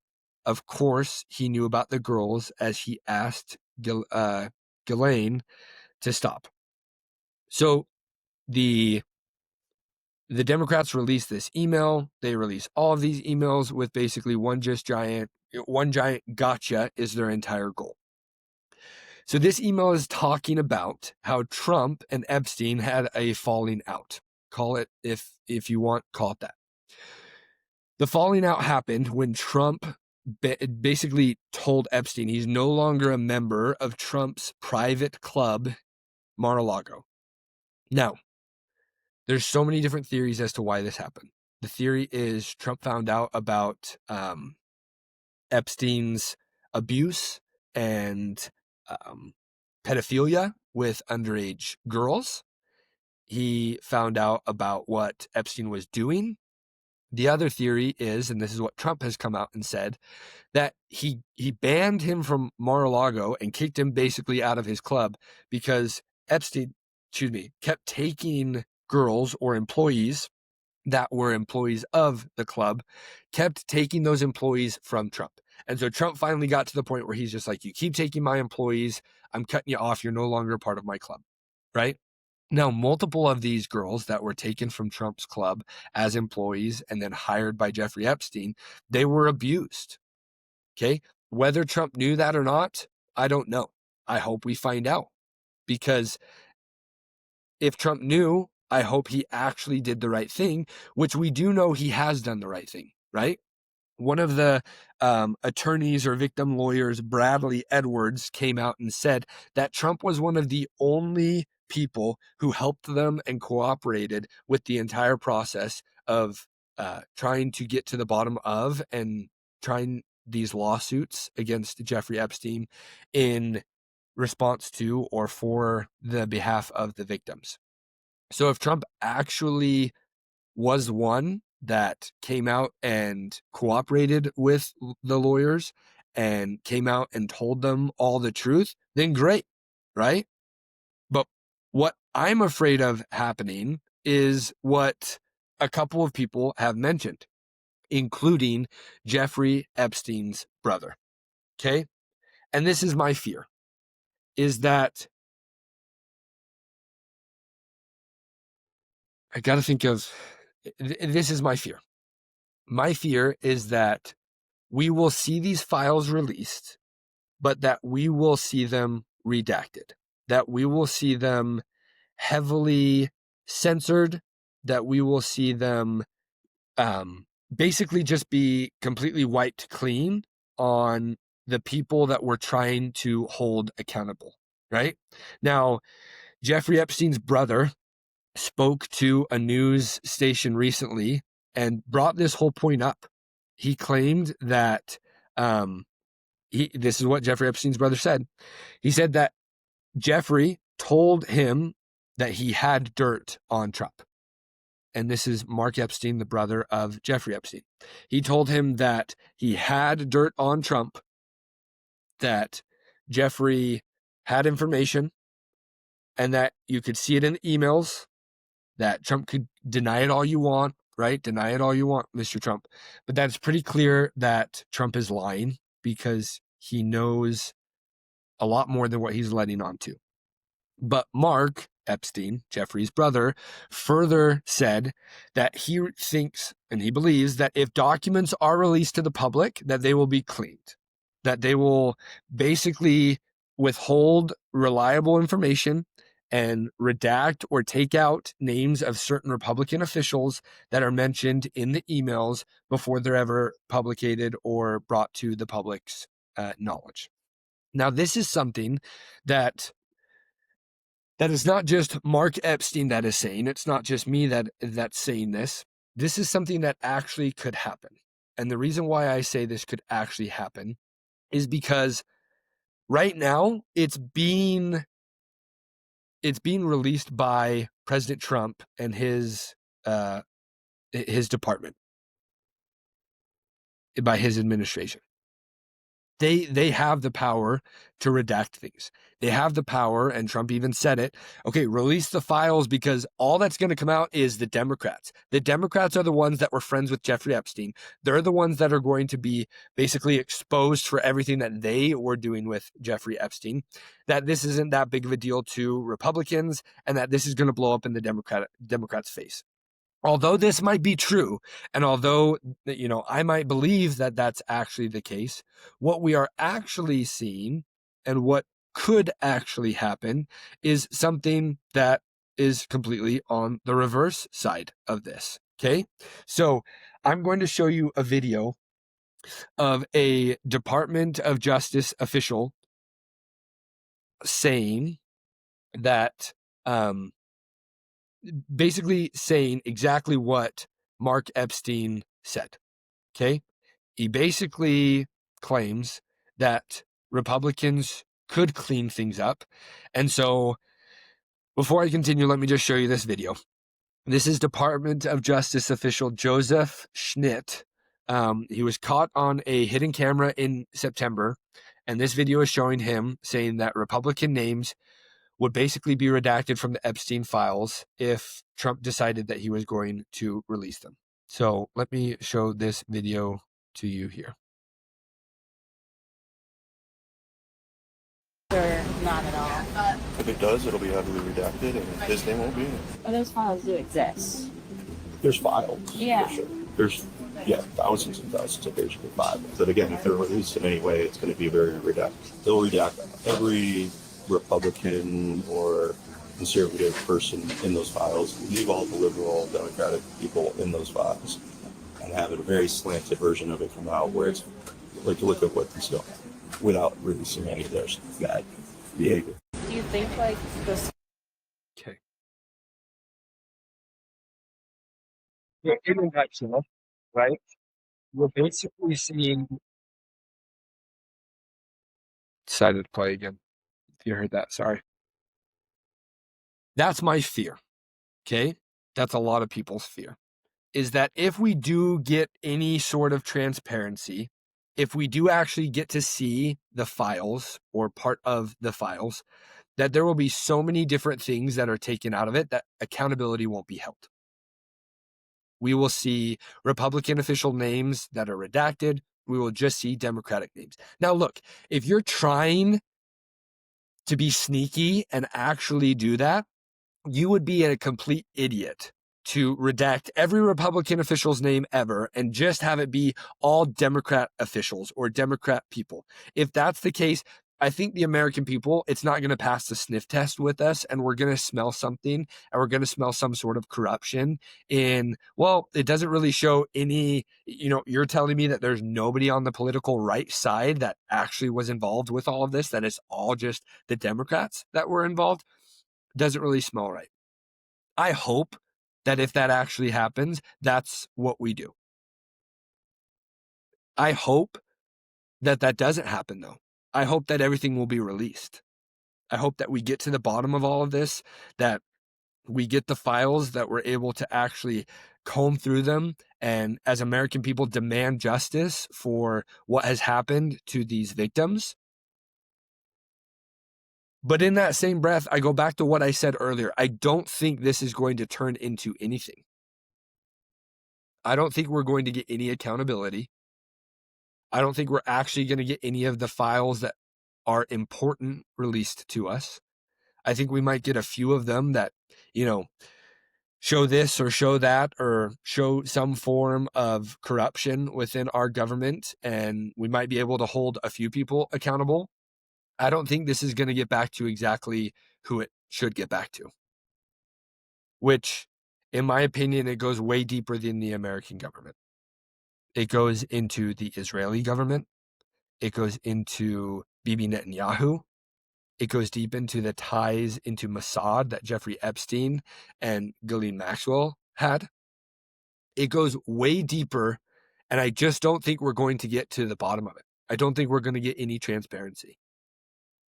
Of course, he knew about the girls as he asked Ghislaine to stop. So the Democrats release this email. They release all of these emails with basically one giant gotcha is their entire goal. So this email is talking about how Trump and Epstein had a falling out. Call it, if you want, call it that. The falling out happened when Trump basically told Epstein he's no longer a member of Trump's private club, Mar-a-Lago. Now, there's so many different theories as to why this happened. The theory is Trump found out about Epstein's abuse and pedophilia with underage girls. He found out about what Epstein was doing. The other theory is, and this is what Trump has come out and said, that he banned him from Mar-a-Lago and kicked him basically out of his club because Epstein, kept taking girls or employees that were employees of the club, kept taking those employees from Trump. And so Trump finally got to the point where he's just like, you keep taking my employees, I'm cutting you off, you're no longer a part of my club, right? Now, multiple of these girls that were taken from Trump's club as employees and then hired by Jeffrey Epstein, they were abused, okay? Whether Trump knew that or not, I don't know. I hope we find out, because if Trump knew, I hope he actually did the right thing, which we do know he has done the right thing, right? one of the attorneys or victim lawyers, Bradley Edwards, came out and said that Trump was one of the only people who helped them and cooperated with the entire process of trying to get to the bottom of and trying these lawsuits against Jeffrey Epstein in response to or for the behalf of the victims. So if Trump actually was one that came out and cooperated with the lawyers and came out and told them all the truth, then great, right? But what I'm afraid of happening is what a couple of people have mentioned, including Jeffrey Epstein's brother. Okay? And this is my fear, is that I got to think of, this is my fear. My fear is that we will see these files released, but that we will see them redacted, that we will see them heavily censored, that we will see them basically just be completely wiped clean on the people that we're trying to hold accountable, right? Now, Jeffrey Epstein's brother spoke to a news station recently and brought this whole point up. He claimed that this is what Jeffrey Epstein's brother said. He said that Jeffrey told him that he had dirt on Trump. And this is Mark Epstein, the brother of Jeffrey Epstein. He told him that he had dirt on Trump, that Jeffrey had information, and that you could see it in the emails, that Trump could deny it all you want, right? Deny it all you want, Mr. Trump. But that's pretty clear that Trump is lying because he knows a lot more than what he's letting on to. But Mark Epstein, Jeffrey's brother, further said that he thinks and he believes that if documents are released to the public, that they will be cleaned, that they will basically withhold reliable information and redact or take out names of certain Republican officials that are mentioned in the emails before they're ever publicated or brought to the public's knowledge. Now, this is something that is not just Mark Epstein that is saying. It's not just me that's saying this. This is something that actually could happen. And the reason why I say this could actually happen is because right now it's being released by President Trump and his department, by his administration. They have the power to redact things. They have the power, and Trump even said it, okay, release the files because all that's going to come out is the Democrats. The Democrats are the ones that were friends with Jeffrey Epstein. They're the ones that are going to be basically exposed for everything that they were doing with Jeffrey Epstein, that this isn't that big of a deal to Republicans, and that this is going to blow up in the Democrats' face. Although this might be true, and although, I might believe that that's actually the case, what we are actually seeing and what could actually happen is something that is completely on the reverse side of this. Okay. So I'm going to show you a video of a Department of Justice official saying that, basically saying exactly what Mark Epstein said. Okay. He basically claims that Republicans could clean things up. And so before I continue, let me just show you this video. This is Department of Justice official Joseph Schnitt. He was caught on a hidden camera in September. And this video is showing him saying that Republican names would basically be redacted from the Epstein Files if Trump decided that he was going to release them. So let me show this video to you here. Not at all. If it does, it'll be heavily redacted, and his name won't be in it. Well, those files do exist. There's files. Yeah. For sure. There's thousands and thousands of pages of files. But again, if they're released in any way, it's going to be very redacted. They'll redact every Republican or conservative person in those files, leave all the liberal Democratic people in those files. And to have a very slanted version of it come out where it's like, look at what he's doing without releasing any of their bad behavior. Do you think like this? Okay. Yeah, in a nutshell, right? We're basically seeing. Decided to play again. If you heard that, sorry. That's my fear. Okay. That's a lot of people's fear. Is that if we do get any sort of transparency, if we do actually get to see the files or part of the files, that there will be so many different things that are taken out of it that accountability won't be held. We will see Republican official names that are redacted. We will just see Democratic names. Now, look, if you're trying to be sneaky and actually do that, you would be a complete idiot to redact every Republican official's name ever and just have it be all Democrat officials or Democrat people. If that's the case, I think the American people, it's not going to pass the sniff test with us, and we're going to smell something, and we're going to smell some sort of corruption in, well, it doesn't really show any, you're telling me that there's nobody on the political right side that actually was involved with all of this, that it's all just the Democrats that were involved. Doesn't really smell right. I hope that if that actually happens, that's what we do. I hope that that doesn't happen, though. I hope that everything will be released. I hope that we get to the bottom of all of this, that we get the files, that we're able to actually comb through them, and as American people demand justice for what has happened to these victims. But in that same breath, I go back to what I said earlier. I don't think this is going to turn into anything. I don't think we're going to get any accountability. I don't think we're actually going to get any of the files that are important released to us. I think we might get a few of them that, show this or show that or show some form of corruption within our government, and we might be able to hold a few people accountable. I don't think this is going to get back to exactly who it should get back to, which, in my opinion, it goes way deeper than the American government. It goes into the Israeli government. It goes into Bibi Netanyahu. It goes deep into the ties into Mossad that Jeffrey Epstein and Ghislaine Maxwell had. It goes way deeper, and I just don't think we're going to get to the bottom of it. I don't think we're going to get any transparency.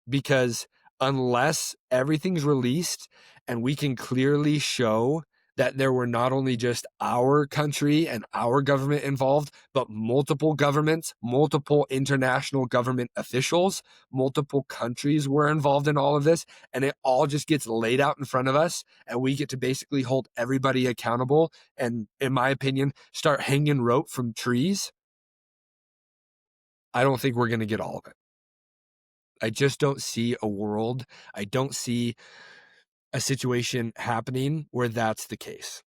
Because unless everything's released and we can clearly show that there were not only just our country and our government involved, but multiple governments, multiple international government officials, multiple countries were involved in all of this, and it all just gets laid out in front of us, and we get to basically hold everybody accountable and, in my opinion, start hanging rope from trees, I don't think we're going to get all of it. I just don't see a world. I don't see a situation happening where that's the case.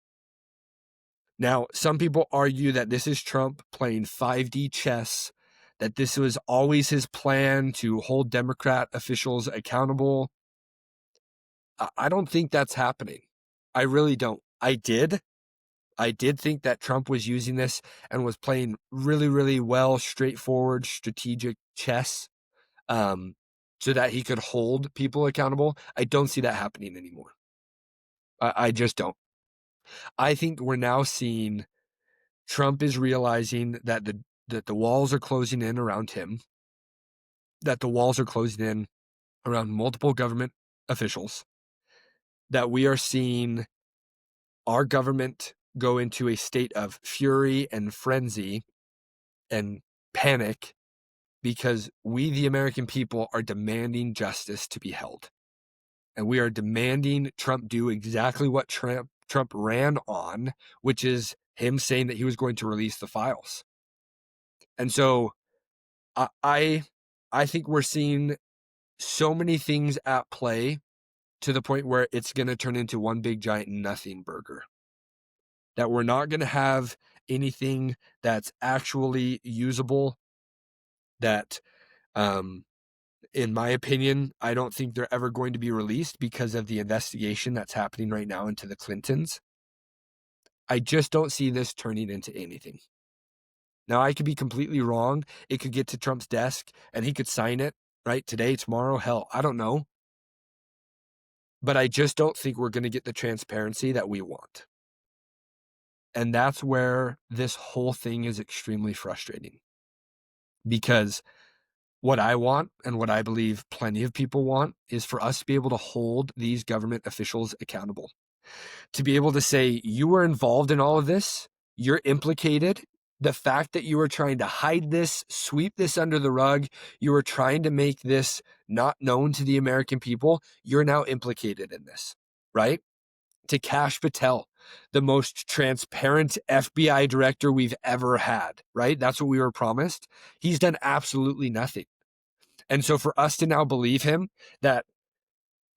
Now, some people argue that this is Trump playing 5D chess, that this was always his plan to hold Democrat officials accountable. I don't think that's happening. I really don't. I did think that Trump was using this and was playing really, really well, straightforward, strategic chess. So that he could hold people accountable. I don't see that happening anymore. I just don't. I think we're now seeing Trump is realizing that the walls are closing in around him, that the walls are closing in around multiple government officials, that we are seeing our government go into a state of fury and frenzy and panic because we, the American people, are demanding justice to be held. And we are demanding Trump do exactly what Trump ran on, which is him saying that he was going to release the files. And so I think we're seeing so many things at play to the point where it's going to turn into one big giant nothing burger. That we're not going to have anything that's actually usable, that in my opinion, I don't think they're ever going to be released because of the investigation that's happening right now into the Clintons. I just don't see this turning into anything. Now, I could be completely wrong. It could get to Trump's desk and he could sign it, right? Today, tomorrow, hell, I don't know. But I just don't think we're going to get the transparency that we want. And that's where this whole thing is extremely frustrating. Because what I want and what I believe plenty of people want is for us to be able to hold these government officials accountable. To be able to say, you were involved in all of this, you're implicated. The fact that you were trying to hide this, sweep this under the rug, you were trying to make this not known to the American people, you're now implicated in this, right? To Kash Patel, the most transparent FBI director we've ever had, right? That's what we were promised. He's done absolutely nothing. And so for us to now believe him that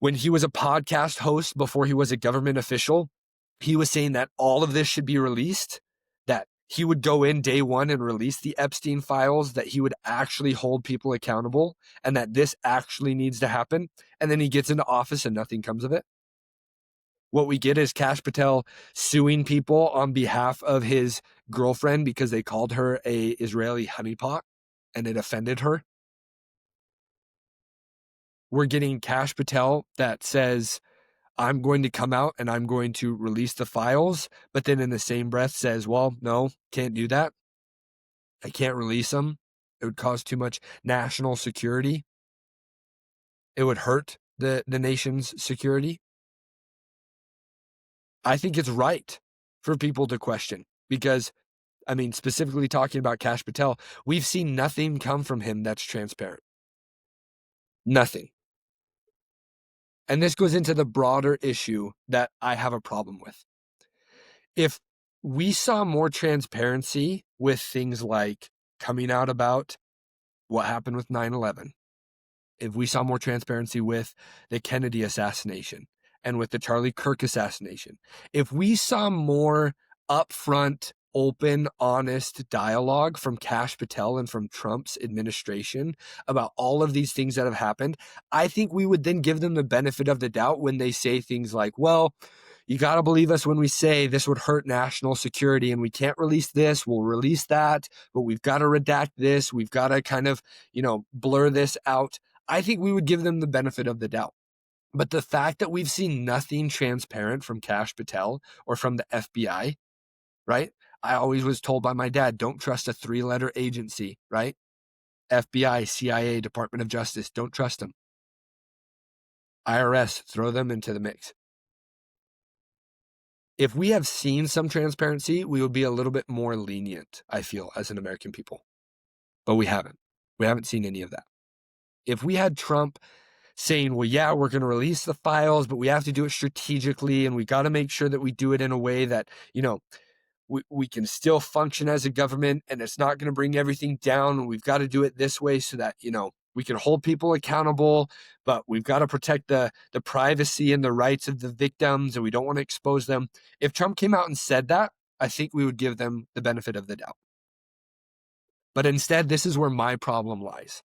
when he was a podcast host before he was a government official, he was saying that all of this should be released, that he would go in day one and release the Epstein Files, that he would actually hold people accountable, and that this actually needs to happen. And then he gets into office and nothing comes of it. What we get is Kash Patel suing people on behalf of his girlfriend because they called her a Israeli honeypot and it offended her. We're getting Kash Patel that says, I'm going to come out and I'm going to release the files, but then in the same breath says, well, no, can't do that. I can't release them. It would cause too much national security. It would hurt the nation's security. I think it's right for people to question because, I mean, specifically talking about Kash Patel, we've seen nothing come from him that's transparent. Nothing. And this goes into the broader issue that I have a problem with. If we saw more transparency with things like coming out about what happened with 9/11, if we saw more transparency with the Kennedy assassination and with the Charlie Kirk assassination, if we saw more upfront, open, honest dialogue from Kash Patel and from Trump's administration about all of these things that have happened, I think we would then give them the benefit of the doubt when they say things like, well, you got to believe us when we say this would hurt national security and we can't release this, we'll release that, but we've got to redact this, we've got to kind of, blur this out. I think we would give them the benefit of the doubt. But the fact that we've seen nothing transparent from Kash Patel or from the FBI, right? I always was told by my dad, don't trust a 3-letter agency, right? FBI, CIA, Department of Justice, don't trust them. IRS, throw them into the mix. If we have seen some transparency, we would be a little bit more lenient, I feel, as an American people. But we haven't. We haven't seen any of that. If we had Trump saying, well, yeah, we're going to release the files, but we have to do it strategically, and we got to make sure that we do it in a way that, we can still function as a government, and it's not going to bring everything down, and we've got to do it this way so that, we can hold people accountable, but we've got to protect the privacy and the rights of the victims, and we don't want to expose them. If Trump came out and said that, I think we would give them the benefit of the doubt. But instead, this is where my problem lies.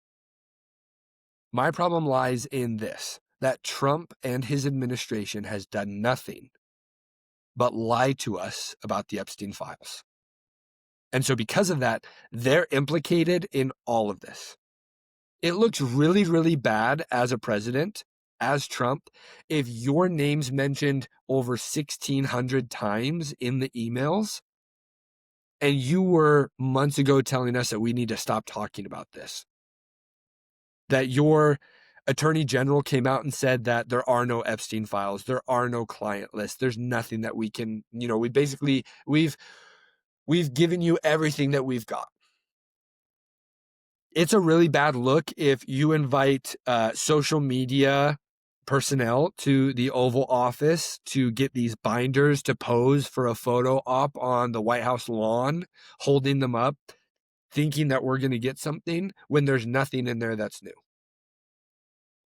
My problem lies in this, that Trump and his administration has done nothing but lie to us about the Epstein Files. And so because of that, they're implicated in all of this. It looks really, really bad as a president, as Trump, if your name's mentioned over 1,600 times in the emails, and you were months ago telling us that we need to stop talking about this. That your attorney general came out and said that there are no Epstein files, there are no client lists, there's nothing that we can, we've given you everything that we've got. It's a really bad look if you invite social media personnel to the Oval Office to get these binders to pose for a photo op on the White House lawn, holding them up, thinking that we're going to get something when there's nothing in there that's new.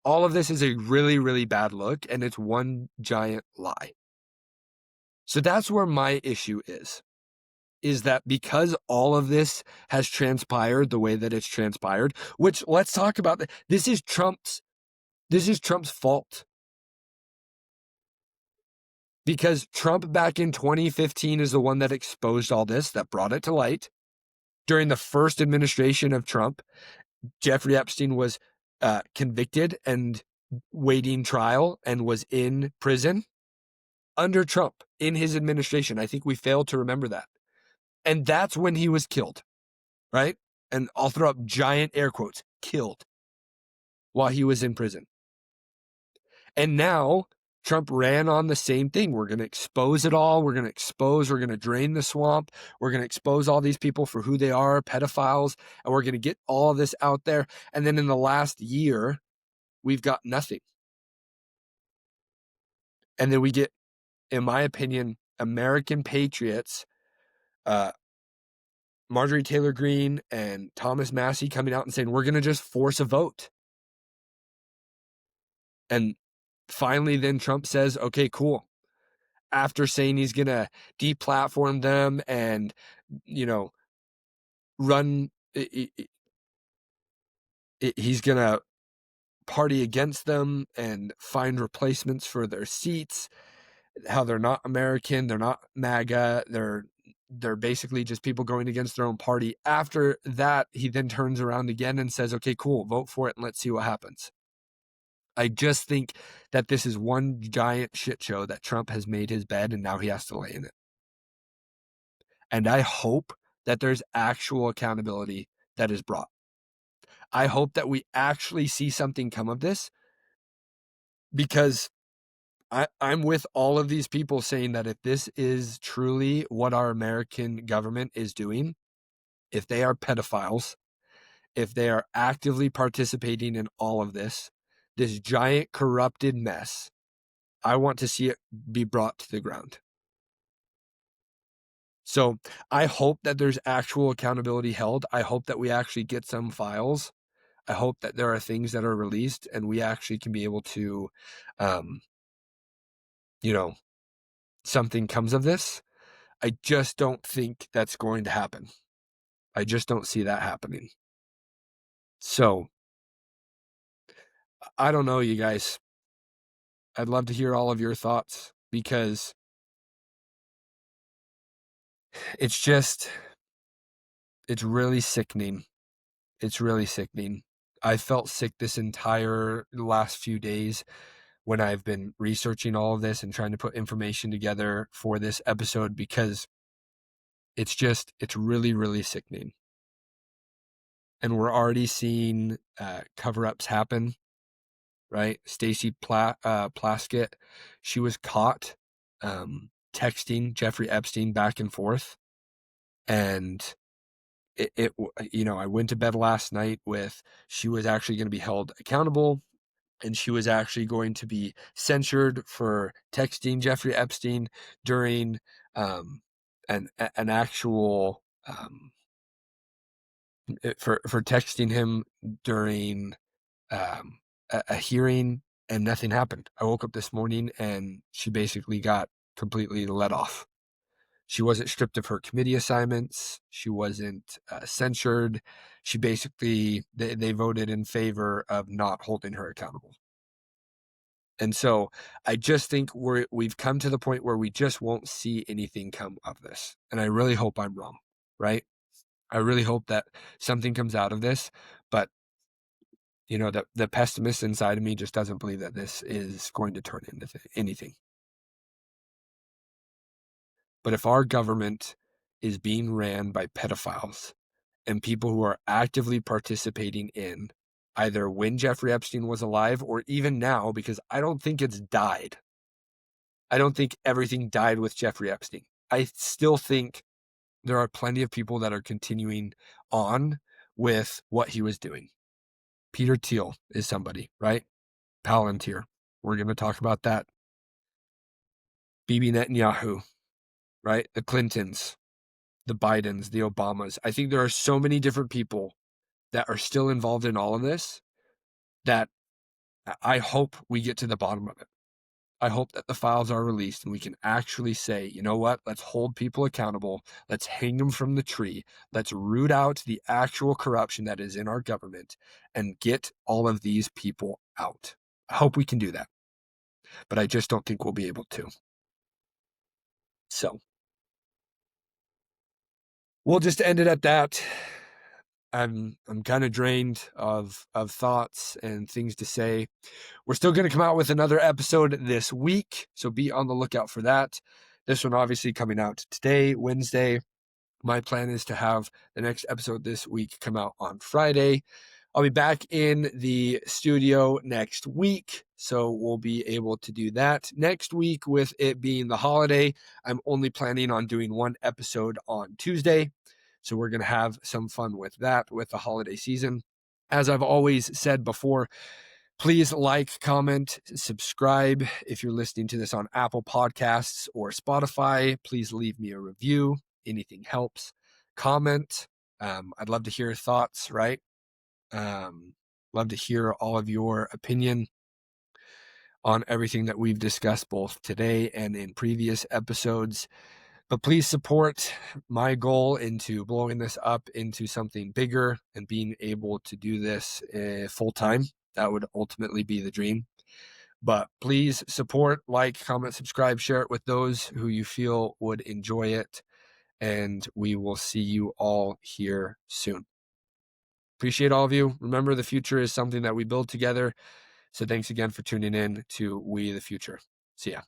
All of this is a really, really bad look, and it's one giant lie. So that's where my issue is that because all of this has transpired the way that it's transpired, which let's talk about that. This is Trump's fault. Because Trump back in 2015 is the one that exposed all this, that brought it to light. During the first administration of Trump, Jeffrey Epstein was convicted and waiting trial and was in prison under Trump in his administration. I think we failed to remember that. And that's when he was killed, right? And I'll throw up giant air quotes, killed while he was in prison. And now Trump ran on the same thing. We're going to expose it all. We're going to drain the swamp. We're going to expose all these people for who they are, pedophiles, and we're going to get all of this out there. And then in the last year, we've got nothing. And then we get, in my opinion, American patriots, Marjorie Taylor Greene and Thomas Massie coming out and saying, we're going to just force a vote. And finally, then Trump says, okay, cool. After saying he's going to deplatform them and, run, he's going to party against them and find replacements for their seats, how they're not American, they're not MAGA, they're basically just people going against their own party. After that, he then turns around again and says, okay, cool, vote for it and let's see what happens. I just think that this is one giant shit show that Trump has made his bed and now he has to lay in it. And I hope that there's actual accountability that is brought. I hope that we actually see something come of this, because I'm with all of these people saying that if this is truly what our American government is doing, if they are pedophiles, if they are actively participating in all of this giant corrupted mess, I want to see it be brought to the ground. So I hope that there's actual accountability held. I hope that we actually get some files. I hope that there are things that are released and we actually can be able to, something comes of this. I just don't think that's going to happen. I just don't see that happening. So I don't know, you guys. I'd love to hear all of your thoughts, because it's really sickening. It's really sickening. I felt sick this entire last few days when I've been researching all of this and trying to put information together for this episode, because it's really, really sickening. And we're already seeing cover-ups happen, right? Stacey Plaskett, she was caught texting Jeffrey Epstein back and forth. And I went to bed last night with, she was actually going to be held accountable, and she was actually going to be censured for texting Jeffrey Epstein during an actual for texting him during a hearing, and nothing happened. I woke up this morning and she basically got completely let off. She wasn't stripped of her committee assignments. She wasn't censured. She basically, they voted in favor of not holding her accountable. And so I just think we've come to the point where we just won't see anything come of this. And I really hope I'm wrong, right? I really hope that something comes out of this, but the pessimist inside of me just doesn't believe that this is going to turn into anything. But if our government is being ran by pedophiles and people who are actively participating in, either when Jeffrey Epstein was alive or even now, because I don't think it's died. I don't think everything died with Jeffrey Epstein. I still think there are plenty of people that are continuing on with what he was doing. Peter Thiel is somebody, right? Palantir. We're going to talk about that. Bibi Netanyahu, right? The Clintons, the Bidens, the Obamas. I think there are so many different people that are still involved in all of this that I hope we get to the bottom of it. I hope that the files are released and we can actually say, you know what, let's hold people accountable. Let's hang them from the tree. Let's root out the actual corruption that is in our government and get all of these people out. I hope we can do that. But I just don't think we'll be able to. So we'll just end it at that. I'm kind of drained of thoughts and things to say. We're still going to come out with another episode this week, so be on the lookout for that. This one obviously coming out today, Wednesday. My plan is to have the next episode this week come out on Friday. I'll be back in the studio next week, so we'll be able to do that. Next week, with it being the holiday, I'm only planning on doing one episode on Tuesday. So we're going to have some fun with that, with the holiday season. As I've always said before, please like, comment, subscribe. If you're listening to this on Apple Podcasts or Spotify, please leave me a review. Anything helps. Comment. I'd love to hear your thoughts, right? Love to hear all of your opinion on everything that we've discussed both today and in previous episodes. But please support my goal into blowing this up into something bigger and being able to do this full time. That would ultimately be the dream. But please support, like, comment, subscribe, share it with those who you feel would enjoy it. And we will see you all here soon. Appreciate all of you. Remember, the future is something that we build together. So thanks again for tuning in to We the Future. See ya.